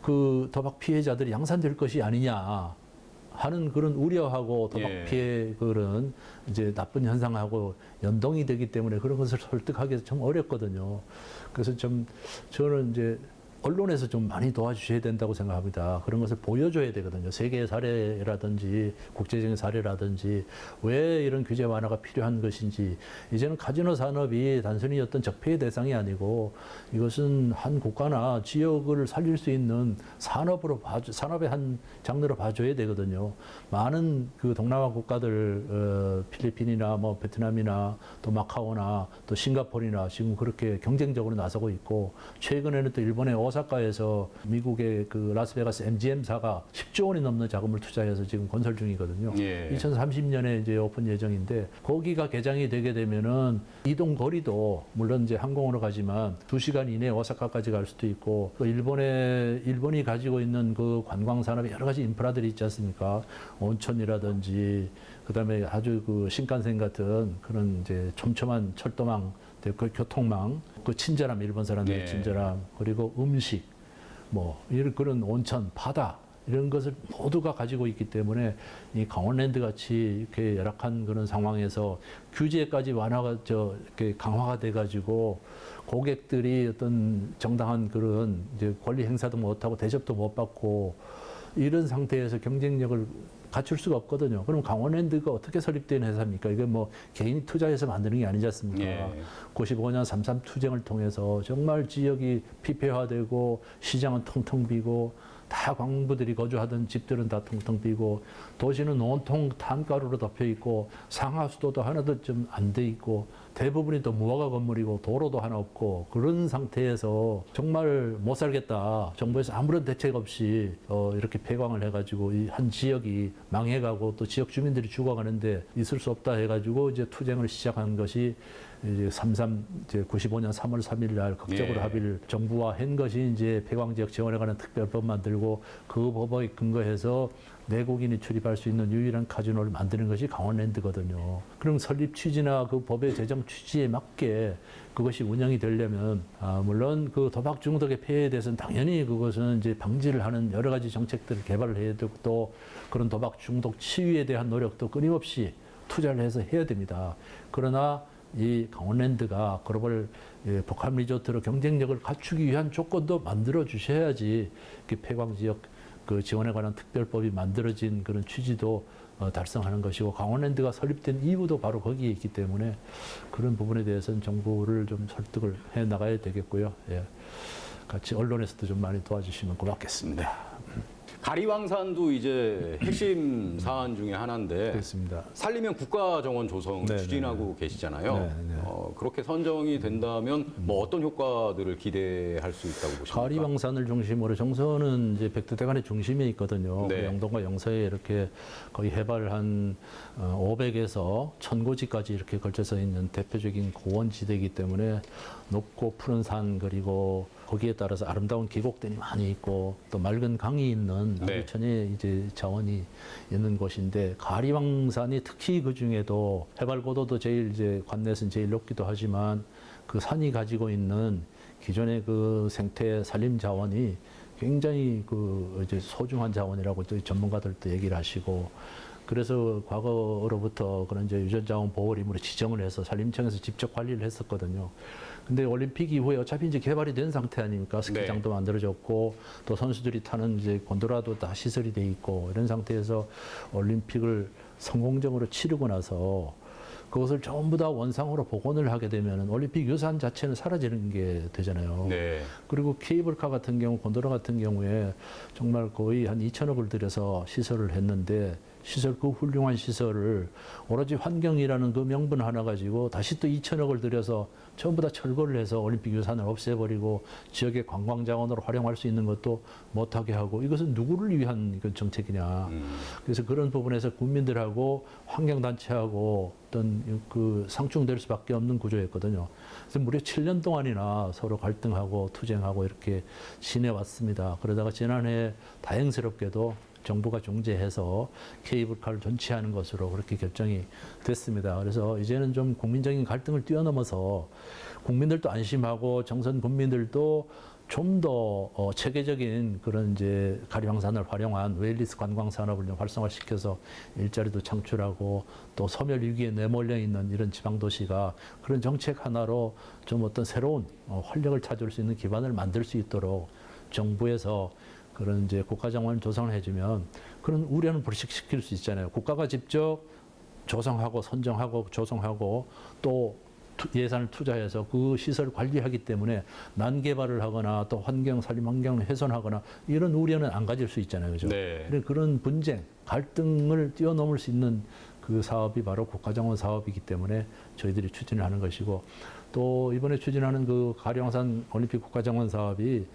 그 도박 피해자들이 양산될 것이 아니냐. 하는 그런 우려하고 도박 피해 그런 이제 나쁜 현상하고 연동이 되기 때문에 그런 것을 설득하기가 좀 어렵거든요. 그래서 좀 저는 이제 언론에서 좀 많이 도와주셔야 된다고 생각합니다. 그런 것을 보여줘야 되거든요. 세계의 사례라든지 국제적인 사례라든지 왜 이런 규제 완화가 필요한 것인지 이제는 카지노 산업이 단순히 어떤 적폐의 대상이 아니고 이것은 한 국가나 지역을 살릴 수 있는 산업의 한 장르로 봐줘야 되거든요. 많은 그 동남아 국가들 필리핀이나 뭐 베트남이나 또 마카오나 또 싱가포르나 지금 그렇게 경쟁적으로 나서고 있고 최근에는 또 일본의 오사카에서 미국의 그 라스베가스 MGM사가 10조 원이 넘는 자금을 투자해서 지금 건설 중이거든요. 2030년에 이제 오픈 예정인데 거기가 개장이 되게 되면은 이동 거리도 물론 이제 항공으로 가지만 2시간 이내에 오사카까지 갈 수도 있고 또 일본이 가지고 있는 그 관광 산업의 여러 가지 인프라들이 있지 않습니까? 온천이라든지 그다음에 아주 그 신칸센 같은 그런 이제 촘촘한 철도망 그 교통망, 그 친절함, 일본 사람들의 친절함, 그리고 음식, 뭐, 이런 그런 온천, 바다, 이런 것을 모두가 가지고 있기 때문에 이 강원랜드 같이 이렇게 열악한 그런 상황에서 규제까지 이렇게 강화가 돼가지고 고객들이 어떤 정당한 그런 이제 권리 행사도 못하고 대접도 못 받고 이런 상태에서 경쟁력을 갖출 수가 없거든요. 그럼 강원랜드가 어떻게 설립된 회사입니까? 이게 뭐 개인이 투자해서 만드는 게 아니지 않습니까? 예. 95년 3.3 투쟁을 통해서 정말 지역이 피폐화되고 시장은 텅텅 비고 다 광부들이 거주하던 집들은 다 텅텅 비고 도시는 온통 탄가루로 덮여 있고 상하수도도 하나도 좀 안 돼 있고 대부분이 또 무화과 건물이고 도로도 하나 없고 그런 상태에서 정말 못 살겠다. 정부에서 아무런 대책 없이 이렇게 폐광을 해가지고 이 한 지역이 망해가고 또 지역 주민들이 죽어가는데 있을 수 없다 해가지고 이제 투쟁을 시작한 것이 이제 95년 3월 3일 날 극적으로 예. 합의를 정부와 한 것이 이제 폐광 지역 지원에 관한 특별법 만들고 그 법에 근거해서 내국인이 출입할 수 있는 유일한 카지노를 만드는 것이 강원랜드거든요. 그럼 설립 취지나 그 법의 제정 취지에 맞게 그것이 운영이 되려면 물론 그 도박 중독의 폐해에 대해서는 당연히 그것은 이제 방지를 하는 여러 가지 정책들을 개발을 해야 되고 또 그런 도박 중독 치유에 대한 노력도 끊임없이 투자를 해서 해야 됩니다. 그러나 이 강원랜드가 글로벌 복합 리조트로 경쟁력을 갖추기 위한 조건도 만들어 주셔야지 폐광 지역 그 지원에 관한 특별법이 만들어진 그런 취지도 달성하는 것이고 강원랜드가 설립된 이유도 바로 거기에 있기 때문에 그런 부분에 대해서는 정부를 좀 설득을 해 나가야 되겠고요. 예. 같이 언론에서도 좀 많이 도와주시면 고맙겠습니다. 가리왕산도 이제 핵심 사안 중에 하나인데 그렇습니다. 살리면 국가정원 조성을 네네. 추진하고 계시잖아요. 네네. 그렇게 선정이 된다면 뭐 어떤 효과들을 기대할 수 있다고 보십니까? 가리왕산을 중심으로 정선은 이제 백두대간의 중심에 있거든요. 네. 그 영동과 영서에 이렇게 거의 해발 한 500에서 1000고지까지 이렇게 걸쳐서 있는 대표적인 고원지대이기 때문에 높고 푸른 산 그리고 거기에 따라서 아름다운 계곡들이 많이 있고 또 맑은 강이 있는 네. 아주 천혜의 이제 자원이 있는 곳인데 가리왕산이 특히 그 중에도 해발 고도도 제일 이제 관내에서는 제일 높기도 하지만 그 산이 가지고 있는 기존의 그 생태 산림 자원이 굉장히 그 이제 소중한 자원이라고 또 전문가들도 얘기를 하시고 그래서 과거로부터 그런 이제 유전자원 보호림으로 지정을 해서 산림청에서 직접 관리를 했었거든요. 근데 올림픽 이후에 어차피 이제 개발이 된 상태 아닙니까? 스키장도 네. 만들어졌고 또 선수들이 타는 이제 곤도라도 다 시설이 돼 있고 이런 상태에서 올림픽을 성공적으로 치르고 나서 그것을 전부 다 원상으로 복원을 하게 되면 올림픽 유산 자체는 사라지는 게 되잖아요. 네. 그리고 케이블카 같은 경우, 곤도라 같은 경우에 정말 거의 한 2천억을 들여서 시설을 했는데 그 훌륭한 시설을 오로지 환경이라는 그 명분 하나 가지고 다시 또 2천억을 들여서 전부 다 철거를 해서 올림픽 유산을 없애버리고 지역의 관광 자원으로 활용할 수 있는 것도 못하게 하고 이것은 누구를 위한 정책이냐. 그래서 그런 부분에서 국민들하고 환경단체하고 어떤 그 상충될 수밖에 없는 구조였거든요. 그래서 무려 7년 동안이나 서로 갈등하고 투쟁하고 이렇게 지내왔습니다. 그러다가 지난해 다행스럽게도 정부가 중재해서 케이블카를 존치하는 것으로 그렇게 결정이 됐습니다. 그래서 이제는 좀 국민적인 갈등을 뛰어넘어서 국민들도 안심하고 정선 국민들도 좀 더 체계적인 그런 이제 가리왕산을 활용한 웰리스 관광 산업을 좀 활성화시켜서 일자리도 창출하고 또 소멸 위기에 내몰려 있는 이런 지방 도시가 그런 정책 하나로 좀 어떤 새로운 활력을 찾을 수 있는 기반을 만들 수 있도록 정부에서 그런 이제 국가정원을 조성을 해주면 그런 우려는 불식시킬 수 있잖아요. 국가가 직접 조성하고 선정하고 조성하고 또 예산을 투자해서 그 시설을 관리하기 때문에 난개발을 하거나 또 산림 환경을 훼손하거나 이런 우려는 안 가질 수 있잖아요. 그죠? 네. 그런 분쟁, 갈등을 뛰어넘을 수 있는 그 사업이 바로 국가정원 사업이기 때문에 저희들이 추진을 하는 것이고 또 이번에 추진하는 그 가리왕산 올림픽 국가정원 사업이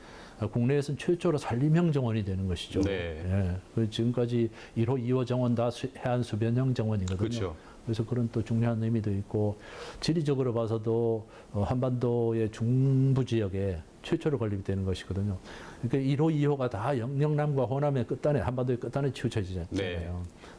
국내에서는 최초로 산림형 정원이 되는 것이죠. 네. 예. 그 지금까지 1호, 2호 정원 다 해안 수변형 정원이거든요. 그렇죠. 그래서 그런 또 중요한 의미도 있고 지리적으로 봐서도 한반도의 중부 지역에 최초로 건립이 되는 것이거든요. 그러니까 1호, 2호가 다 영남과 호남의 끝단에 한반도의 끝단에 치우쳐지잖아요. 네.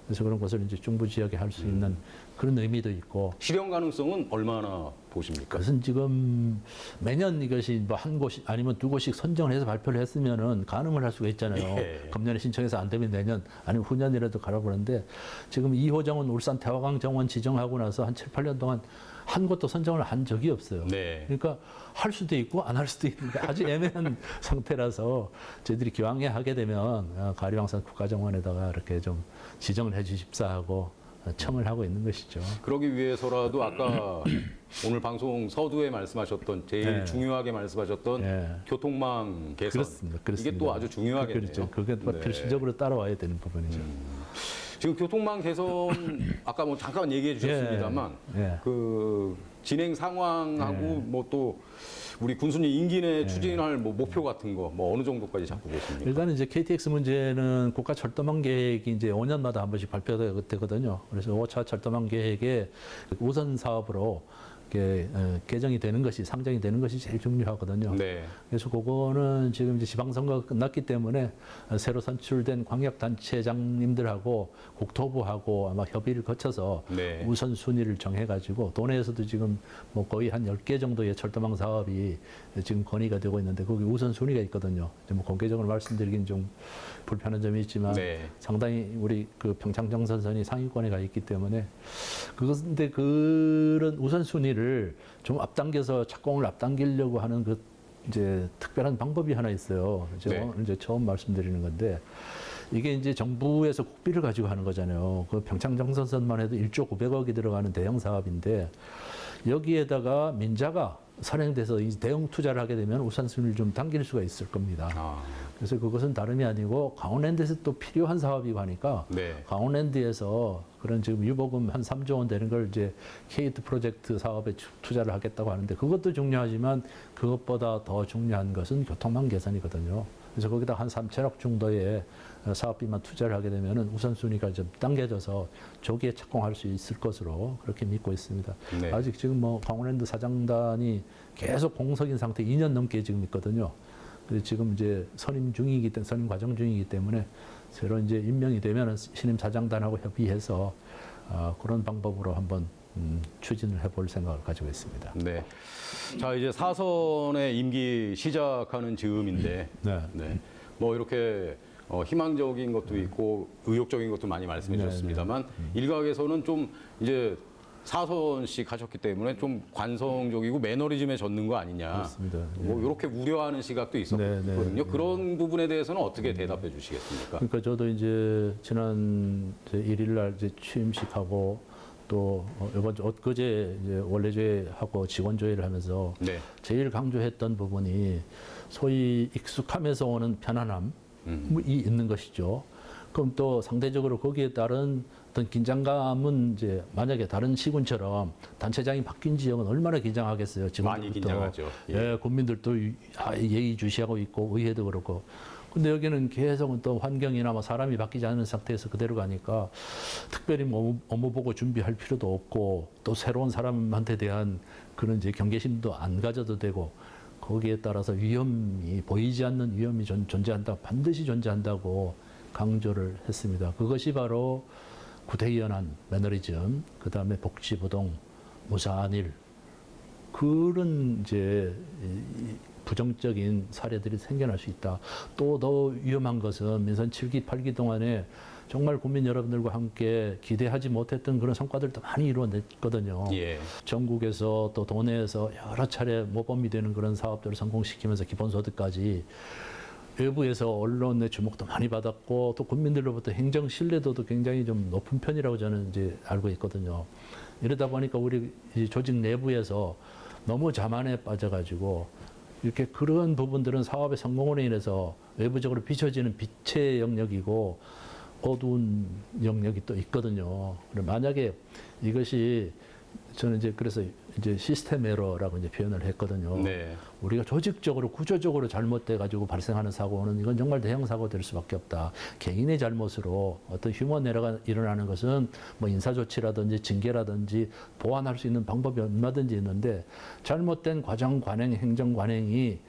그래서 그런 것을 이제 중부 지역에 할 수 있는 그런 의미도 있고. 실현 가능성은 얼마나 보십니까? 그것은 지금 매년 이것이 뭐 한 곳이 아니면 두 곳씩 선정을 해서 발표를 했으면은 가늠을 할 수가 있잖아요. 예. 금년에 신청해서 안 되면 내년 아니면 후년이라도 가라고 그러는데 지금 2호 정원 울산 태화강 정원 지정하고 나서 한 7, 8년 동안 한 곳도 선정을 한 적이 없어요. 네. 그러니까 할 수도 있고 안 할 수도 있는 아주 애매한 상태라서 저희들이 기왕에 하게 되면 가리왕산 국가정원에다가 이렇게 좀 지정을 해 주십사 하고 청을 하고 있는 것이죠. 그러기 위해서라도 아까 오늘 방송 서두에 말씀하셨던 제일 네. 중요하게 말씀하셨던 네. 교통망 개선. 그렇습니다. 이게 또 아주 중요하겠네요. 그렇죠. 그게 네. 필수적으로 따라와야 되는 부분이죠. 지금 교통망 개선 아까 뭐 잠깐 얘기해 주셨습니다만 예. 그 진행 상황하고 뭐 또 우리 군수님 임기 내에 추진할 뭐 목표 같은 거 뭐 어느 정도까지 잡고 계십니까? 일단은 이제 KTX 문제는 국가 철도망 계획이 이제 5년마다 한 번씩 발표되거든요. 그래서 5차 철도망 계획의 우선 사업으로 이렇게 개정이 되는 것이 상정이 되는 것이 제일 중요하거든요. 네. 그래서 그거는 지금 이제 지방선거가 끝났기 때문에 새로 선출된 광역단체장님들하고 국토부하고 아마 협의를 거쳐서 네. 우선 순위를 정해가지고 도내에서도 지금 뭐 거의 한 10개 정도의 철도망 사업이 지금 건의가 되고 있는데 거기 우선 순위가 있거든요. 뭐 공개적으로 말씀드리긴 좀 불편한 점이 있지만 네. 상당히 우리 그 평창정선선이 상위권에 가 있기 때문에 그런데 그런 우선 순위를 좀 앞당겨서 착공을 앞당기려고 하는 그 이제 특별한 방법이 하나 있어요. 제가 네. 이제 처음 말씀드리는 건데 이게 이제 정부에서 국비를 가지고 하는 거잖아요. 그 평창정선선만 해도 1조 900억이 들어가는 대형 사업인데 여기에다가 민자가 선행돼서 이 대형 투자를 하게 되면 우선순위를 좀 당길 수가 있을 겁니다. 아, 그래서 그것은 다름이 아니고 강원랜드에서 또 필요한 사업이고 하니까 네. 강원랜드에서 그런 지금 유보금 한 3조 원 되는 걸 이제 K2 프로젝트 사업에 투자를 하겠다고 하는데 그것도 중요하지만 그것보다 더 중요한 것은 교통망 개선이거든요. 그래서 거기다 한 3천억 정도의 사업비만 투자를 하게 되면은 우선순위가 좀 당겨져서 조기에 착공할 수 있을 것으로 그렇게 믿고 있습니다. 네. 아직 지금 뭐 강원랜드 사장단이 계속 공석인 상태 2년 넘게 지금 있거든요. 그래서 지금 이제 선임 중이기 때문에 선임 과정 중이기 때문에 새로 이제 임명이 되면은 신임 사장단하고 협의해서 그런 방법으로 한번 추진을 해볼 생각을 가지고 있습니다. 네. 자, 이제 4선의 임기 시작하는 즈음인데, 네. 네. 뭐 이렇게 희망적인 것도 있고 의욕적인 것도 많이 말씀해 네, 주셨습니다만 일각에서는 좀 이제 4선씩 하셨기 때문에 좀 관성적이고 매너리즘에 젖는 거 아니냐. 그렇습니다. 뭐 이렇게 우려하는 시각도 있었거든요. 네, 네. 그런 부분에 대해서는 어떻게 대답해 주시겠습니까? 그러니까 저도 이제 지난 1일 날 이제 취임식하고 또 이번 주 엊그제 이제 원래제하고 직원조회를 하면서 네. 제일 강조했던 부분이 소위 익숙함에서 오는 편안함이 있는 것이죠. 그럼 또 상대적으로 거기에 따른 어떤 긴장감은 이제 만약에 다른 시군처럼 단체장이 바뀐 지역은 얼마나 긴장하겠어요. 많이 직원들도. 긴장하죠. 예, 국민들도 예의주시하고 있고 의회도 그렇고. 근데 여기는 계속 또 환경이나 뭐 사람이 바뀌지 않은 상태에서 그대로 가니까 특별히 뭐 업무 보고 준비할 필요도 없고 또 새로운 사람한테 대한 그런 이제 경계심도 안 가져도 되고 거기에 따라서 위험이 보이지 않는 위험이 존재한다 반드시 존재한다고 강조를 했습니다. 그것이 바로 구태의연한 매너리즘, 그 다음에 복지부동, 무사한 일 그런 이제 부정적인 사례들이 생겨날 수 있다. 또 더 위험한 것은 민선 7기, 8기 동안에 정말 국민 여러분들과 함께 기대하지 못했던 그런 성과들도 많이 이루어냈거든요. 예. 전국에서 또 도내에서 여러 차례 모범이 되는 그런 사업들을 성공시키면서 기본소득까지 외부에서 언론의 주목도 많이 받았고 또 국민들로부터 행정 신뢰도도 굉장히 좀 높은 편이라고 저는 이제 알고 있거든요. 이러다 보니까 우리 이 조직 내부에서 너무 자만에 빠져가지고 이렇게 그런 부분들은 사업의 성공으로 인해서 외부적으로 비춰지는 빛의 영역이고 어두운 영역이 또 있거든요. 만약에 이것이 저는 이제 그래서 이제 시스템 에러라고 이제 표현을 했거든요. 네. 우리가 조직적으로 구조적으로 잘못돼 가지고 발생하는 사고는 이건 정말 대형 사고 될 수밖에 없다. 개인의 잘못으로 어떤 휴먼 에러가 일어나는 것은 뭐 인사 조치라든지 징계라든지 보완할 수 있는 방법이 얼마든지 있는데 잘못된 과정 관행, 행정 관행이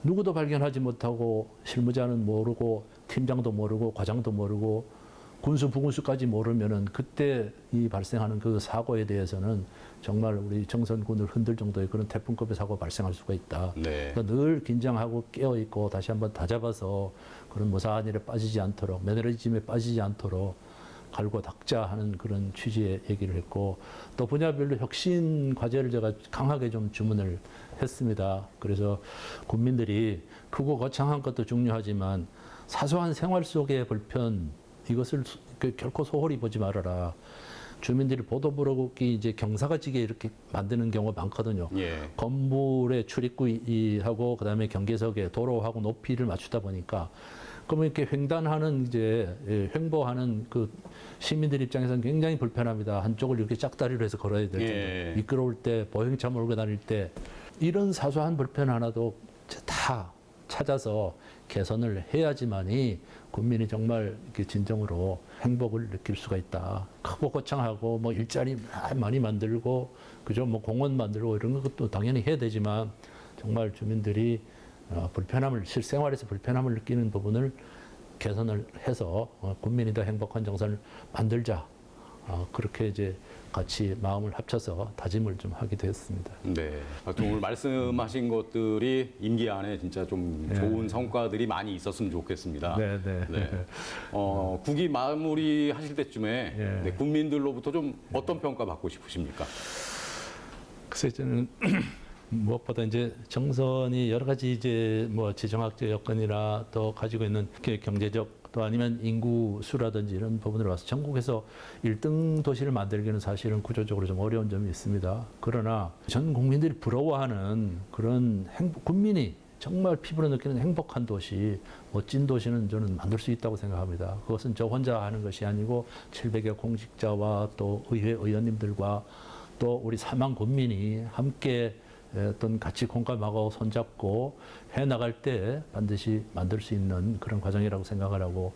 누구도 발견하지 못하고 실무자는 모르고 팀장도 모르고 과장도 모르고 군수 부군수까지 모르면은 그때 이 발생하는 그 사고에 대해서는 정말 우리 정선군을 흔들 정도의 그런 태풍급의 사고가 발생할 수가 있다. 네. 그러니까 늘 긴장하고 깨어 있고 다시 한번 다잡아서 그런 무사한 일에 빠지지 않도록 매너리즘에 빠지지 않도록 갈고 닦자 하는 그런 취지의 얘기를 했고 또 분야별로 혁신 과제를 제가 강하게 좀 주문을 했습니다. 그래서 국민들이 크고 거창한 것도 중요하지만 사소한 생활 속의 불편 이것을 결코 소홀히 보지 말아라. 주민들이 보도부록이 이제 경사가 지게 이렇게 만드는 경우가 많거든요. 예. 건물의 출입구하고 그다음에 경계석의 도로하고 높이를 맞추다 보니까 그러면 이렇게 횡단하는 이제 횡보하는 그 시민들 입장에서는 굉장히 불편합니다. 한쪽을 이렇게 짝다리로 해서 걸어야 될 정도. 예. 미끄러울 때 보행차 몰고 다닐 때 이런 사소한 불편 하나도 다 찾아서 개선을 해야지만이 국민이 정말 이렇게 진정으로 행복을 느낄 수가 있다. 크고 거창하고 뭐 일자리 많이 만들고 그죠? 뭐 공원 만들고 이런 것도 당연히 해야 되지만 정말 주민들이 불편함을 실생활에서 불편함을 느끼는 부분을 개선을 해서 국민이 더 행복한 정선을 만들자. 그렇게 이제 같이 마음을 합쳐서 다짐을 좀 하기도 했습니다. 네. 오늘 말씀하신 것들이 임기 안에 진짜 좀 좋은 성과들이 많이 있었으면 좋겠습니다. 네, 네. 네. 국이 마무리하실 때쯤에 네, 국민들로부터 좀 어떤 평가 받고 싶으십니까? 글쎄 저는 무엇보다 이제 정선이 여러 가지 이제 뭐 지정학적 여건이나 또 가지고 있는 경제적 또 아니면 인구 수라든지 이런 부분으로 봐서 전국에서 1등 도시를 만들기는 사실은 구조적으로 좀 어려운 점이 있습니다. 그러나 전 국민들이 부러워하는 그런 국민이 정말 피부로 느끼는 행복한 도시, 멋진 도시는 저는 만들 수 있다고 생각합니다. 그것은 저 혼자 하는 것이 아니고 700여 공직자와 또 의회 의원님들과 또 우리 4만 국민이 함께 어떤 같이 공감하고 손잡고 해나갈 때 반드시 만들 수 있는 그런 과정이라고 생각을 하고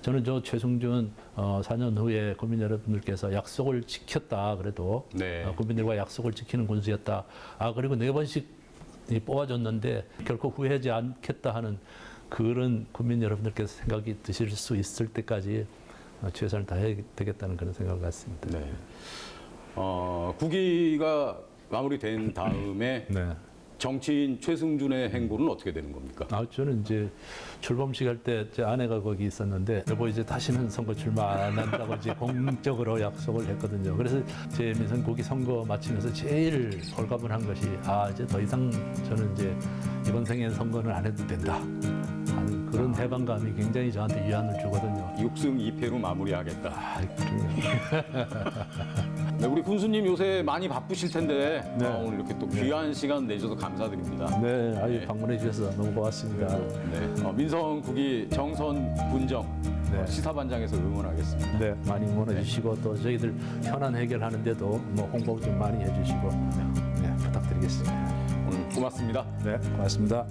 저는 저 최승준 4년 후에 국민 여러분들께서 약속을 지켰다 그래도 네. 국민들과 약속을 지키는 군수였다. 그리고 4번씩 뽑아줬는데 결코 후회하지 않겠다 하는 그런 국민 여러분들께서 생각이 드실 수 있을 때까지 최선을 다해야 되겠다는 그런 생각을 갖습니다. 네. 국기가 마무리된 다음에 네. 정치인 최승준의 행보는 어떻게 되는 겁니까? 저는 이제 출범식 할 때 제 아내가 거기 있었는데 여보 이제 다시는 선거 출마 안 한다고 이제 공적으로 약속을 했거든요. 그래서 제 민선국이 선거 마치면서 제일 홀가분한 것이 이제 더 이상 저는 이제 이번 생엔 선거는 안 해도 된다 하는 그런 해방감이 굉장히 저한테 위안을 주거든요. 6승 2패로 마무리하겠다. 그럼요. 네, 우리 군수님 요새 많이 바쁘실 텐데 네. 오늘 이렇게 또 귀한 시간 내줘서 감사드립니다. 네, 방문해 주셔서 너무 고맙습니다. 네, 민선국이 정선 군정 네. 시사반장에서 응원하겠습니다. 네, 많이 응원해 주시고 또 저희들 현안 해결하는데도 뭐 홍보 좀 많이 해주시고 부탁드리겠습니다. 오늘 고맙습니다. 네, 고맙습니다.